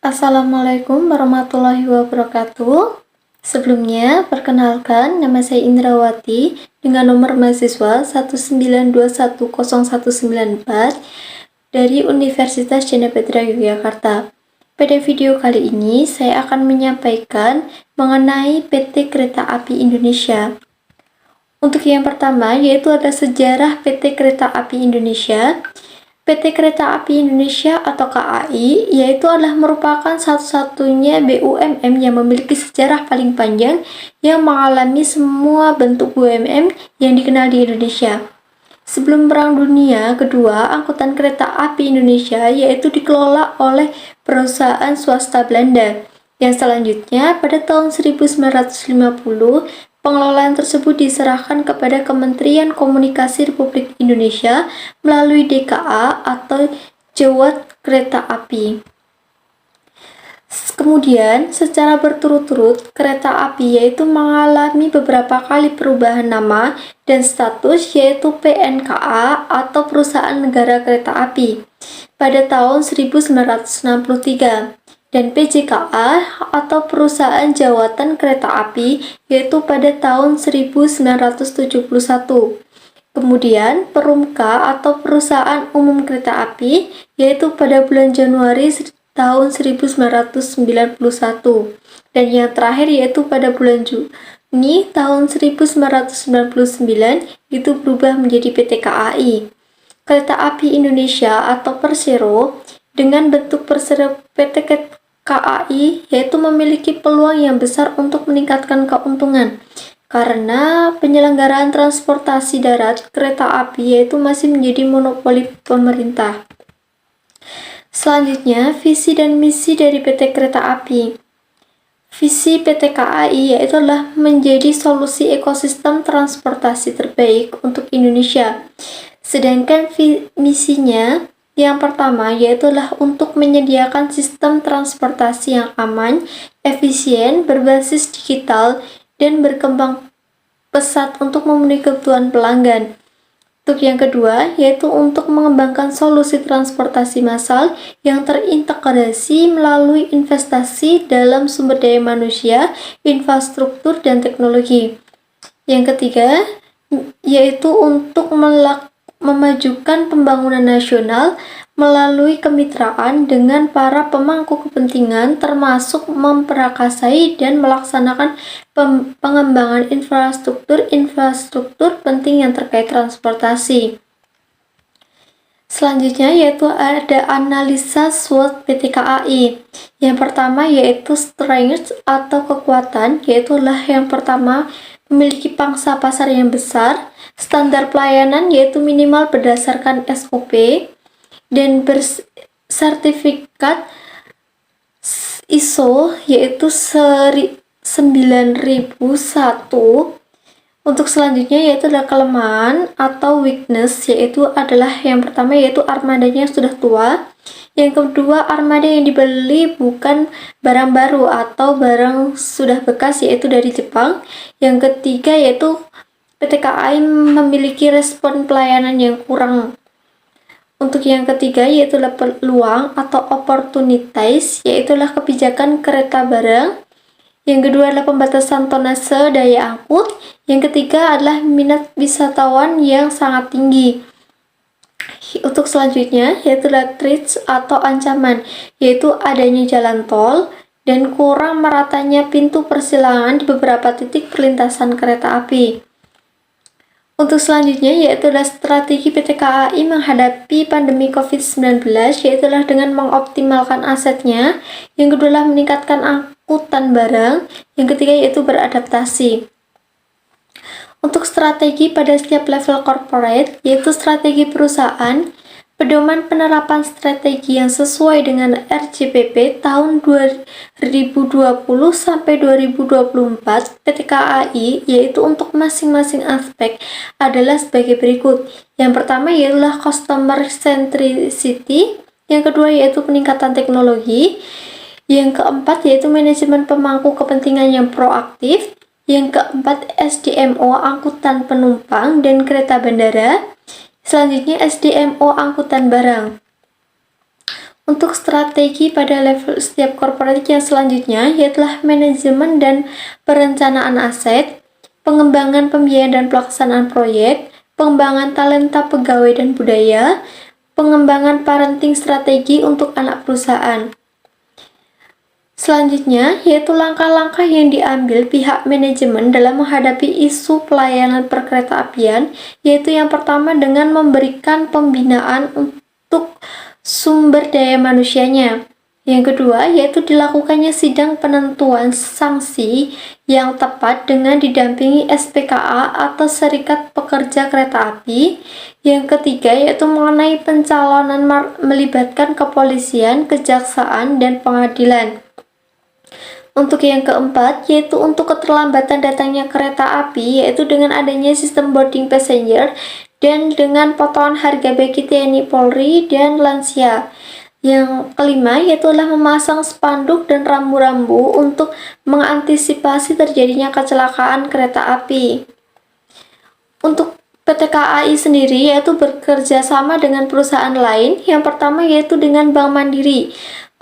Assalamualaikum warahmatullahi wabarakatuh. Sebelumnya, perkenalkan nama saya Indrawati dengan nomor mahasiswa 1921019 dari Universitas Cendepetra Yogyakarta. Pada video kali ini, saya akan menyampaikan mengenai PT Kereta Api Indonesia. Untuk yang pertama, yaitu ada sejarah PT Kereta Api Indonesia. PT Kereta Api Indonesia atau KAI yaitu adalah merupakan satu-satunya BUMN yang memiliki sejarah paling panjang yang mengalami semua bentuk BUMN yang dikenal di Indonesia. Sebelum Perang Dunia Kedua, angkutan kereta api Indonesia yaitu dikelola oleh perusahaan swasta Belanda. Yang selanjutnya, pada tahun 1950, pengelolaan tersebut diserahkan kepada Kementerian Komunikasi Republik Indonesia melalui DKA atau Jawat Kereta Api. Kemudian, secara berturut-turut, kereta api yaitu mengalami beberapa kali perubahan nama dan status yaitu PNKA atau Perusahaan Negara Kereta Api pada tahun 1963. Dan PJKA atau Perusahaan Jawatan Kereta Api yaitu pada tahun 1971. Kemudian Perumka atau Perusahaan Umum Kereta Api yaitu pada bulan Januari tahun 1991. Dan yang terakhir yaitu pada bulan Juni tahun 1999 itu berubah menjadi PT KAI. Kereta Api Indonesia atau Persero dengan bentuk Persero PT KAI yaitu memiliki peluang yang besar untuk meningkatkan keuntungan karena penyelenggaraan transportasi darat kereta api yaitu masih menjadi monopoli pemerintah. Selanjutnya, visi dan misi dari PT Kereta Api. Visi PT KAI yaitu adalah menjadi solusi ekosistem transportasi terbaik untuk Indonesia. Sedangkan misinya yang pertama yaitu adalah untuk menyediakan sistem transportasi yang aman, efisien, berbasis digital, dan berkembang pesat untuk memenuhi kebutuhan pelanggan. Untuk yang kedua yaitu untuk mengembangkan solusi transportasi massal yang terintegrasi melalui investasi dalam sumber daya manusia, infrastruktur, dan teknologi. Yang ketiga yaitu untuk memajukan pembangunan nasional melalui kemitraan dengan para pemangku kepentingan termasuk memperakasai dan melaksanakan pengembangan infrastruktur penting yang terkait transportasi. Selanjutnya yaitu ada analisa SWOT PT KAI. Yang pertama yaitu strength atau kekuatan, yaitu yang pertama memiliki pangsa pasar yang besar, standar pelayanan yaitu minimal berdasarkan SOP, dan bersertifikat ISO yaitu 9001. Untuk selanjutnya yaitu adalah kelemahan atau weakness, yaitu adalah yang pertama yaitu armadanya sudah tua. Yang kedua, armada yang dibeli bukan barang baru atau barang sudah bekas yaitu dari Jepang. Yang ketiga yaitu PT KAI memiliki respon pelayanan yang kurang. Untuk yang ketiga yaitu peluang atau opportunities, yaitu kebijakan kereta barang. Yang kedua adalah pembatasan tonase daya angkut. Yang ketiga adalah minat wisatawan yang sangat tinggi. Untuk selanjutnya yaitu threats atau ancaman, yaitu adanya jalan tol dan kurang meratanya pintu persilangan di beberapa titik perlintasan kereta api. Untuk selanjutnya yaitu strategi PT KAI menghadapi pandemi COVID-19, yaitu dengan mengoptimalkan asetnya. Yang kedua adalah meningkatkan angkutan barang. Yang ketiga yaitu beradaptasi. Untuk strategi pada setiap level corporate, yaitu strategi perusahaan, pedoman penerapan strategi yang sesuai dengan RJPP tahun 2020 sampai 2024 PT KAI, yaitu untuk masing-masing aspek adalah sebagai berikut. Yang pertama yaitu customer centricity, yang kedua yaitu peningkatan teknologi, yang keempat yaitu manajemen pemangku kepentingan yang proaktif, yang keempat SDMO angkutan penumpang dan kereta bandara, selanjutnya SDMO angkutan barang. Untuk strategi pada level setiap korporasi yang selanjutnya, yaitu manajemen dan perencanaan aset, pengembangan pembiayaan dan pelaksanaan proyek, pengembangan talenta pegawai dan budaya, pengembangan parenting strategi untuk anak perusahaan. Selanjutnya, yaitu langkah-langkah yang diambil pihak manajemen dalam menghadapi isu pelayanan perkeretaapian, yaitu yang pertama dengan memberikan pembinaan untuk sumber daya manusianya. Yang kedua, yaitu dilakukannya sidang penentuan sanksi yang tepat dengan didampingi SPKA atau Serikat Pekerja Kereta Api. Yang ketiga, yaitu mengenai pencalonan melibatkan kepolisian, kejaksaan, dan pengadilan. Untuk yang keempat, yaitu untuk keterlambatan datangnya kereta api, yaitu dengan adanya sistem boarding passenger dan dengan potongan harga bagi TNI, Polri, dan lansia. Yang kelima, yaitu memasang spanduk dan rambu-rambu untuk mengantisipasi terjadinya kecelakaan kereta api. Untuk PT KAI sendiri yaitu bekerja sama dengan perusahaan lain. Yang pertama yaitu dengan Bank Mandiri.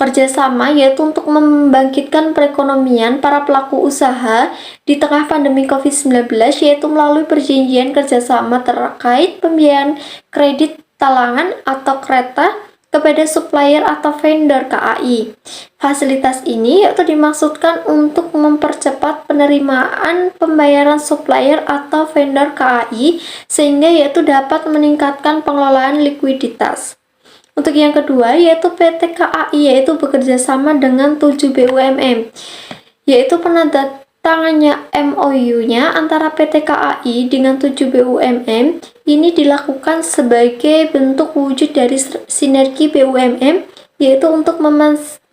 Kerjasama yaitu untuk membangkitkan perekonomian para pelaku usaha di tengah pandemi COVID-19, yaitu melalui perjanjian kerjasama terkait pembiayaan kredit talangan atau kereta kepada supplier atau vendor KAI. Fasilitas ini yaitu dimaksudkan untuk mempercepat penerimaan pembayaran supplier atau vendor KAI sehingga yaitu dapat meningkatkan pengelolaan likuiditas. Untuk yang kedua yaitu PT KAI yaitu bekerja sama dengan 7 BUMN, yaitu penandatangannya MOU-nya antara PT KAI dengan 7 BUMN ini dilakukan sebagai bentuk wujud dari sinergi BUMN, yaitu untuk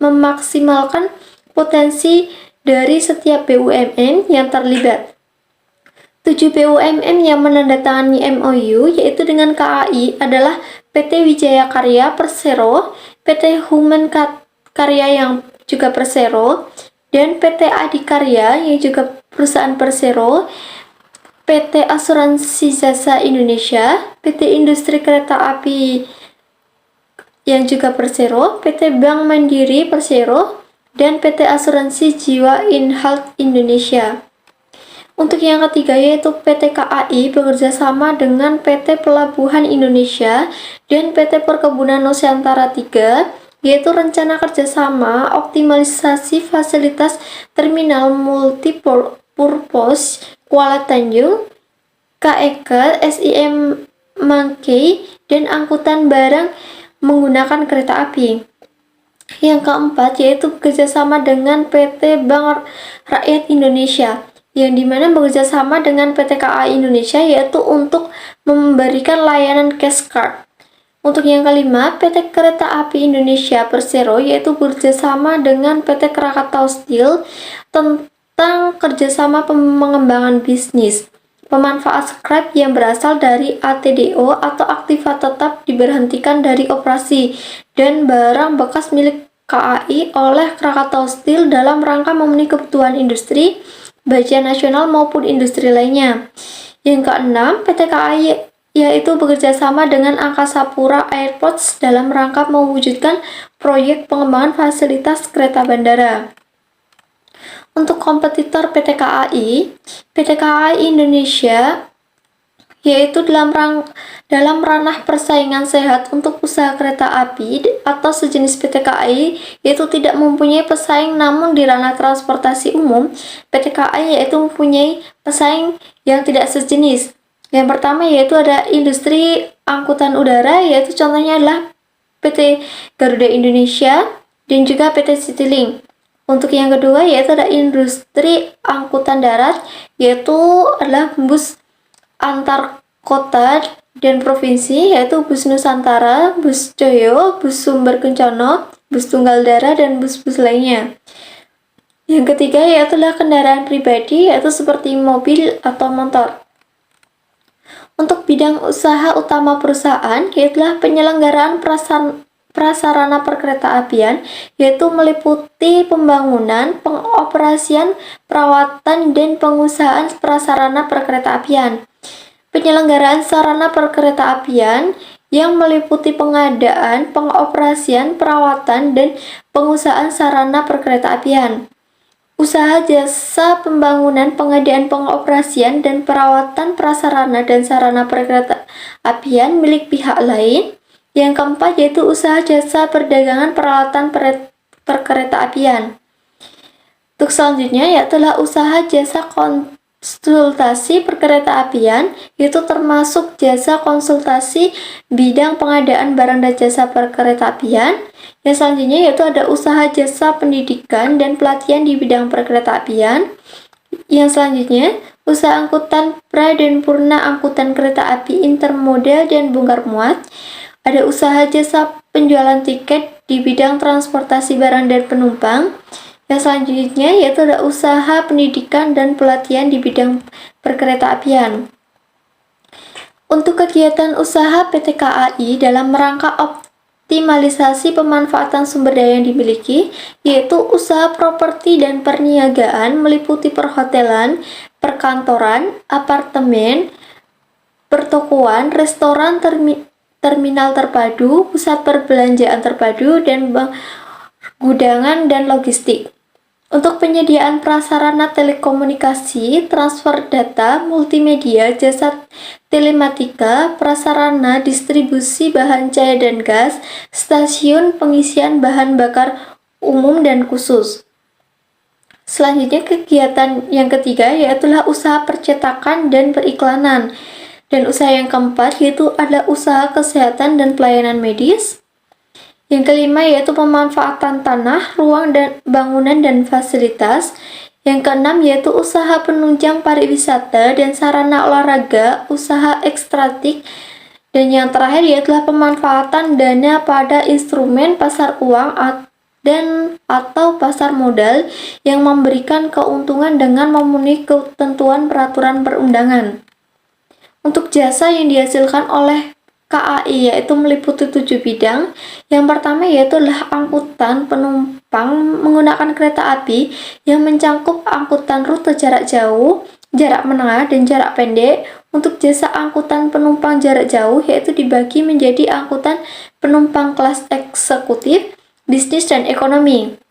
memaksimalkan potensi dari setiap BUMN yang terlibat. 7 BUMN yang menandatangani MOU yaitu dengan KAI adalah PT Wijaya Karya Persero, PT Human Karya yang juga Persero, dan PT Adikarya yang juga perusahaan Persero, PT Asuransi Jasa Indonesia, PT Industri Kereta Api yang juga Persero, PT Bank Mandiri Persero, dan PT Asuransi Jiwa InHealth Indonesia. Untuk yang ketiga yaitu PT KAI bekerja sama dengan PT Pelabuhan Indonesia dan PT Perkebunan Nusantara 3, yaitu rencana kerjasama optimalisasi fasilitas terminal multipurpose Kuala Tanjung, KEK, SIM Mangkei, dan angkutan barang menggunakan kereta api. Yang keempat yaitu bekerjasama dengan PT Bank Rakyat Indonesia, yang dimana bekerja sama dengan PT KAI Indonesia yaitu untuk memberikan layanan cash card. Untuk yang kelima, PT Kereta Api Indonesia Persero yaitu bekerja sama dengan PT Krakatau Steel tentang kerjasama pengembangan bisnis. Pemanfaat scrap yang berasal dari ATDO atau aktiva tetap diberhentikan dari operasi dan barang bekas milik KAI oleh Krakatau Steel dalam rangka memenuhi kebutuhan industri baja nasional maupun industri lainnya. Yang keenam, PT KAI yaitu bekerja sama dengan Angkasa Pura Airports dalam rangka mewujudkan proyek pengembangan fasilitas kereta bandara. Untuk kompetitor PT KAI Indonesia yaitu dalam ranah persaingan sehat untuk usaha kereta api atau sejenis PT KAI yaitu tidak mempunyai pesaing, namun di ranah transportasi umum PT KAI yaitu mempunyai pesaing yang tidak sejenis. Yang pertama yaitu ada industri angkutan udara, yaitu contohnya adalah PT Garuda Indonesia dan juga PT Citylink. Untuk yang kedua yaitu ada industri angkutan darat, yaitu adalah bus antar kota dan provinsi, yaitu bus Nusantara, bus Joyo, bus Sumber Kencono, bus Tunggal Dara, dan bus-bus lainnya. Yang ketiga yaitu kendaraan pribadi, yaitu seperti mobil atau motor. Untuk bidang usaha utama perusahaan yaitu penyelenggaraan prasarana perkeretaapian, yaitu meliputi pembangunan, pengoperasian, perawatan, dan pengusahaan prasarana perkeretaapian. Penyelenggaraan sarana perkeretaapian yang meliputi pengadaan, pengoperasian, perawatan, dan pengusahaan sarana perkeretaapian. Usaha jasa pembangunan, pengadaan, pengoperasian, dan perawatan prasarana dan sarana perkeretaapian milik pihak lain. Yang keempat yaitu usaha jasa perdagangan peralatan perkeretaapian. Untuk selanjutnya yaitu usaha jasa konsultasi perkeretaapian, itu termasuk jasa konsultasi bidang pengadaan barang dan jasa perkeretaapian. Yang selanjutnya yaitu ada usaha jasa pendidikan dan pelatihan di bidang perkeretaapian. Yang selanjutnya, usaha angkutan pra dan purna angkutan kereta api intermodal dan bongkar muat. Ada usaha jasa penjualan tiket di bidang transportasi barang dan penumpang. Yang selanjutnya yaitu ada usaha pendidikan dan pelatihan di bidang perkeretaapian. Untuk kegiatan usaha PT KAI dalam rangka optimalisasi pemanfaatan sumber daya yang dimiliki, yaitu usaha properti dan perniagaan meliputi perhotelan, perkantoran, apartemen, pertokoan, restoran, terminal terpadu, pusat perbelanjaan terpadu, dan gudangan dan logistik. Untuk penyediaan prasarana telekomunikasi, transfer data, multimedia, jasa telematika, prasarana distribusi bahan cair dan gas, stasiun pengisian bahan bakar umum dan khusus. Selanjutnya kegiatan yang ketiga yaitu usaha percetakan dan periklanan. Dan usaha yang keempat yaitu adalah usaha kesehatan dan pelayanan medis. Yang kelima yaitu pemanfaatan tanah, ruang dan bangunan dan fasilitas. Yang keenam yaitu usaha penunjang pariwisata dan sarana olahraga, usaha ekstratik. Dan yang terakhir yaitu pemanfaatan dana pada instrumen pasar uang dan atau pasar modal yang memberikan keuntungan dengan memenuhi ketentuan peraturan perundangan. Untuk jasa yang dihasilkan oleh KAI yaitu meliputi 7 bidang. Yang pertama yaitu angkutan penumpang menggunakan kereta api yang mencakup angkutan rute jarak jauh, jarak menengah, dan jarak pendek. Untuk jasa angkutan penumpang jarak jauh yaitu dibagi menjadi angkutan penumpang kelas eksekutif, bisnis, dan ekonomi.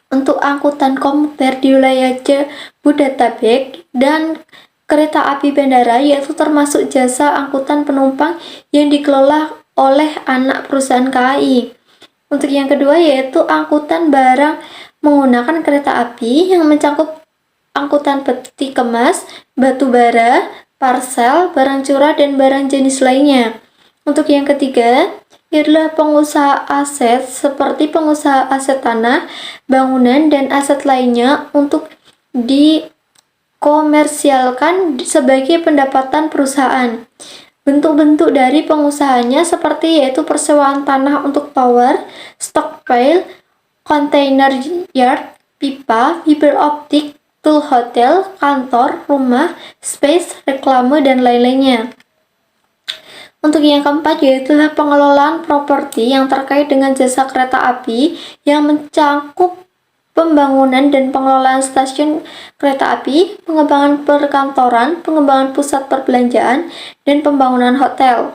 Untuk angkutan komuter di wilayah Jabodetabek dan kereta api bandara yaitu termasuk jasa angkutan penumpang yang dikelola oleh anak perusahaan KAI. Untuk yang kedua yaitu angkutan barang menggunakan kereta api yang mencakup angkutan peti kemas, batu bara, parsel, barang curah, dan barang jenis lainnya. Untuk yang ketiga adalah pengusaha aset seperti pengusaha aset tanah, bangunan, dan aset lainnya untuk dikomersialkan sebagai pendapatan perusahaan. Bentuk-bentuk dari pengusahanya seperti yaitu persewaan tanah untuk tower, stockpile, container yard, pipa, fiber optik, tool hotel, kantor, rumah, space, reklame, dan lain-lainnya. Untuk yang keempat yaitu pengelolaan properti yang terkait dengan jasa kereta api yang mencakup pembangunan dan pengelolaan stasiun kereta api, pengembangan perkantoran, pengembangan pusat perbelanjaan, dan pembangunan hotel.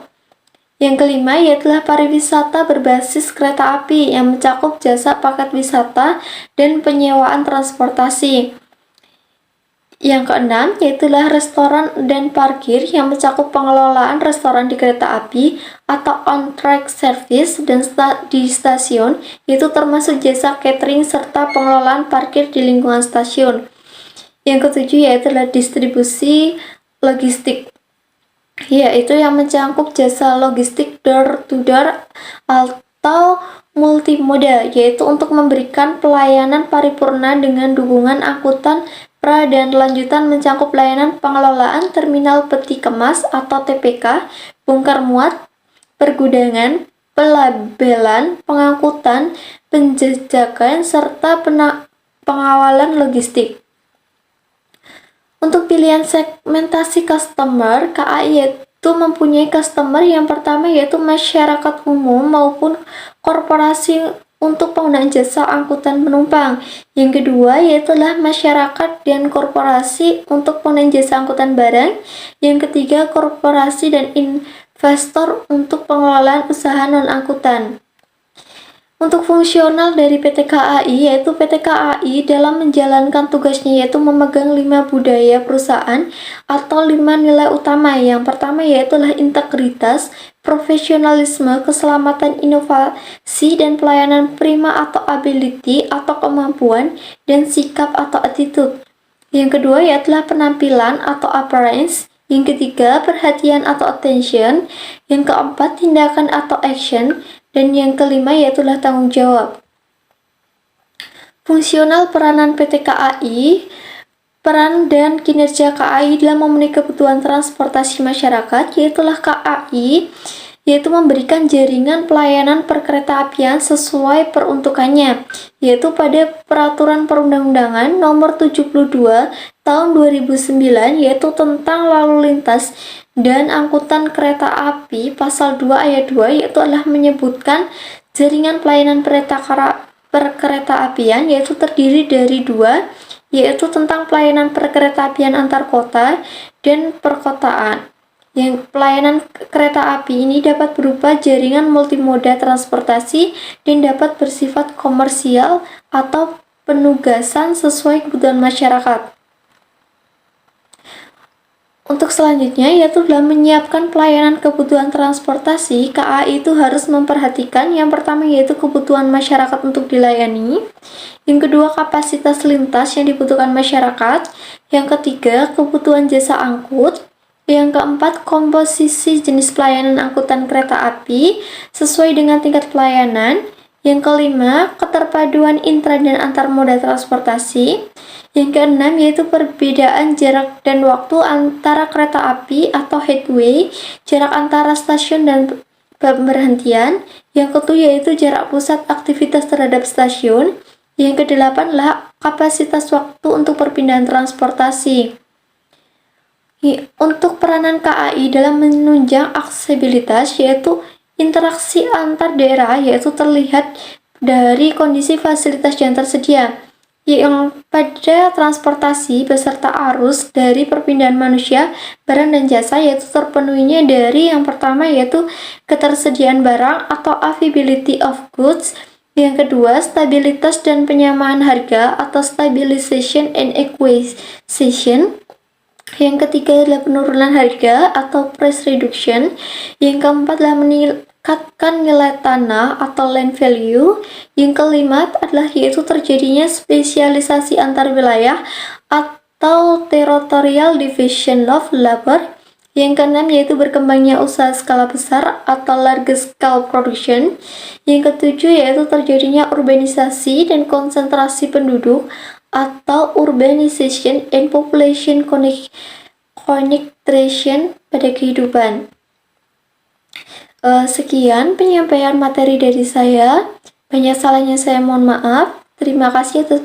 Yang kelima yaitu pariwisata berbasis kereta api yang mencakup jasa paket wisata dan penyewaan transportasi. Yang keenam yaitu restoran dan parkir yang mencakup pengelolaan restoran di kereta api atau on-track service dan di stasiun, yaitu termasuk jasa catering serta pengelolaan parkir di lingkungan stasiun. Yang ketujuh yaitu distribusi logistik, yaitu yang mencakup jasa logistik door-to-door atau multimoda, yaitu untuk memberikan pelayanan paripurna dengan dukungan angkutan pra dan lanjutan mencakup layanan pengelolaan terminal peti kemas atau TPK, bongkar muat, pergudangan, pelabelan, pengangkutan, penjajakan, serta pengawalan logistik. Untuk pilihan segmentasi customer, KAI itu mempunyai customer yang pertama yaitu masyarakat umum maupun korporasi untuk penggunaan jasa angkutan penumpang. Yang kedua yaitu masyarakat dan korporasi untuk penggunaan jasa angkutan barang. Yang ketiga korporasi dan investor untuk pengelolaan usaha non-angkutan. Untuk fungsional dari PT KAI, yaitu PT KAI dalam menjalankan tugasnya yaitu memegang 5 budaya perusahaan atau 5 nilai utama. Yang pertama yaitu integritas, profesionalisme, keselamatan, inovasi, dan pelayanan prima atau ability atau kemampuan, dan sikap atau attitude. Yang kedua yaitu penampilan atau appearance. Yang ketiga, perhatian atau attention. Yang keempat, tindakan atau action. Dan yang kelima yaitu tanggung jawab. Fungsional peranan PT KAI. Peran dan kinerja KAI dalam memenuhi kebutuhan transportasi masyarakat, yaitu KAI yaitu memberikan jaringan pelayanan perkeretaapian sesuai peruntukannya, yaitu pada Peraturan Perundang-undangan Nomor 72 Tahun 2009 yaitu tentang lalu lintas dan angkutan kereta api. Pasal 2 ayat 2 yaitu menyebutkan jaringan pelayanan perkeretaapian yaitu terdiri dari 2, yaitu tentang pelayanan perkeretaapian antar kota dan perkotaan. Yang pelayanan kereta api ini dapat berupa jaringan multimoda transportasi dan dapat bersifat komersial atau penugasan sesuai kebutuhan masyarakat. Untuk selanjutnya yaitu dalam menyiapkan pelayanan kebutuhan transportasi, KAI itu harus memperhatikan yang pertama yaitu kebutuhan masyarakat untuk dilayani, yang kedua kapasitas lintas yang dibutuhkan masyarakat, yang ketiga kebutuhan jasa angkut, yang keempat komposisi jenis pelayanan angkutan kereta api sesuai dengan tingkat pelayanan, yang kelima keterpaduan intra dan antar moda transportasi, yang keenam yaitu perbedaan jarak dan waktu antara kereta api atau headway, jarak antara stasiun dan pemberhentian, yang ketujuh yaitu jarak pusat aktivitas terhadap stasiun, yang kedelapan kapasitas waktu untuk perpindahan transportasi. Untuk peranan KAI dalam menunjang aksesibilitas yaitu interaksi antar daerah yaitu terlihat dari kondisi fasilitas yang tersedia, yang pada transportasi beserta arus dari perpindahan manusia, barang dan jasa yaitu terpenuhinya dari yang pertama yaitu ketersediaan barang atau availability of goods, yang kedua stabilitas dan penyamaan harga atau stabilization and equalization, yang ketiga adalah penurunan harga atau price reduction, yang keempat adalah meningkatkan nilai tanah atau land value, yang kelima adalah yaitu terjadinya spesialisasi antar wilayah atau territorial division of labor, yang keenam yaitu berkembangnya usaha skala besar atau large scale production, yang ketujuh yaitu terjadinya urbanisasi dan konsentrasi penduduk atau urbanization and population concentration pada kehidupan. Sekian penyampaian materi dari saya. Banyak salahnya saya mohon maaf. Terima kasih atas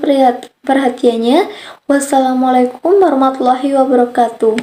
perhatiannya. Wassalamualaikum warahmatullahi wabarakatuh.